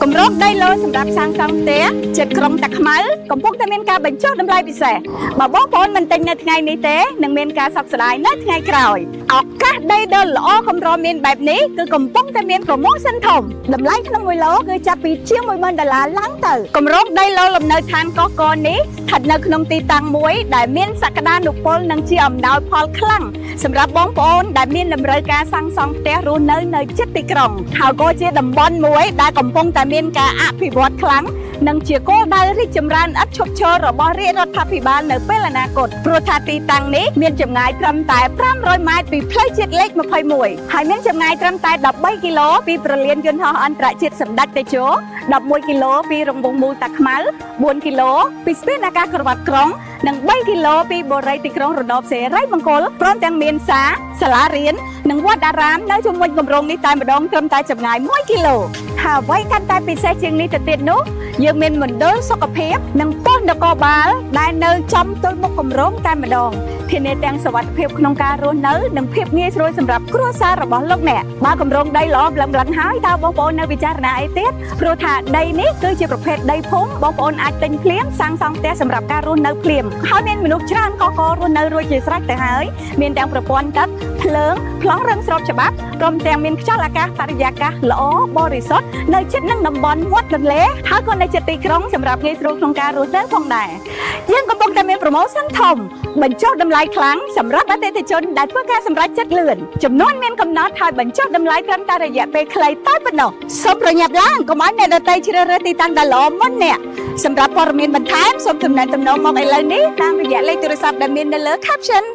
កម្រងដីឡូសម្រាប់សាងសង់ផ្ទះចិត្តក្រុងតាខ្មៅកំពុងតែមានការបញ្ចុះតម្លៃពិសេសបើបងប្អូនមិនទិញនៅថ្ងៃនេះទេនឹងមានការសោកស្ដាយនៅថ្ងៃក្រោយឱកាសដីដ៏ល្អកម្រមានបែបនេះគឺកំពុងតែមានប្រូម៉ូសិនធំតម្លៃក្នុង1ឡូគឺចាប់ពីជាង$10,000ឡើងទៅកម្រងដីឡូលំនៅឋានកកនេះស្ថិតនៅក្នុងទីតាំងមួយដែលមានសក្តានុពលនិងជាអំណោយផលខ្លាំងសម្រាប់បងប្អូនដែលមានតម្រូវការសាងសង់ផ្ទះរស់នៅជិតទីក្រុងហើយក៏ជាតំបន់មួយដែលកំពុងតែមានការអភិវឌ្ឍខ្លាំងនិងជាគោលដៅរីកចម្រើនឥតឈប់ឈររបស់រាជរដ្ឋាភិបាលនៅពេលអនាគតព្រោះថាទីតាំងនេះមានចម្ងាយត្រឹមតែ500ម៉ែត្រពីផ្លូវជាតិលេខ21ហើយមានចម្ងាយត្រឹមតែ13គីឡូពីព្រលានយន្តហោះអន្តរជាតិសម្ដេចតេជោ11គីឡូពីរង្វង់មូលតាខ្មៅ4គីឡូពីស្ពានអាកាសក្រវ៉ាត់ក្រុងនិង3គីឡូពីបុរីទីក្រុងរណបសេរីមង្គលព្រមទាំងមានសាលារៀននិងវត្តអារាមនៅជុំវិញគម្រោងនេះតែម្ដងត្រឹមតែចម្ងាយ1គីឡូហើយអ្វីកាន់តែពិសេសជាងនេះទៅទៀតនោះយើងមានមណ្ឌលសុខភាពនិងប៉ុស្តិ៍នគរបាលដែលនៅចំទល់មុខគម្រោងតែម្ដងធានាទាំងសុវត្ថិភាពក្នុងការរស់នៅនិងភាពងាយស្រួលសម្រាប់គ្រួសាររបស់លោកអ្នកបើគម្រោងដីល្អប្លឹងហើយតើបងប្អូននៅពិចារណាអីទៀតព្រោះថាដីនេះគឺជាប្រភេទដីភូមិបងប្អូនអាចទិញភ្លាមសាងសង់ផ្ទះសម្រាប់ការរស់នៅភ្លាមហើយមានមនុស្សច្រើនក៏រស់នៅរួចជាស្រេចទៅហើយមានទាំងប្រព័ន្ធទឹកភ្លើងប្លង់រឹងស្របច្បាប់ព្រមទាំងមានខ្យល់អាកាសបរិយាកាសល្អបរិសុទ្ធនៅជិតនឹងតំបន់មាត់ទន្លេហើយក៏នៅជិតទីក្រុងសម្រាប់ងាយស្រួលក្នុងការរស់នៅផងដែរយើងកំពុងតែមានប្រូម៉ូសិនធំបញ្ចុះតម្លៃខ្លាំងសម្រាប់អតិថិជនដែលធ្វើការសម្រេចចិត្តលឿនចំនួនមានកំណត់ហើយបញ្ចុះតម្លៃត្រឹមតែរយៈពេលខ្លីតែប៉ុណ្ណោះសូមប្រញាប់ឡើងកុំឲ្យអ្នកដទៃជ្រើសរើសទីតាំងដែលល្អមុនអ្នកសម្រាប់ព័ត៌មានបន្ថែមសូមទំនាក់ទំនងមកឥឡូវនេះតាមរយៈលេខទូរស័ព្ទដែលមាននៅលើ caption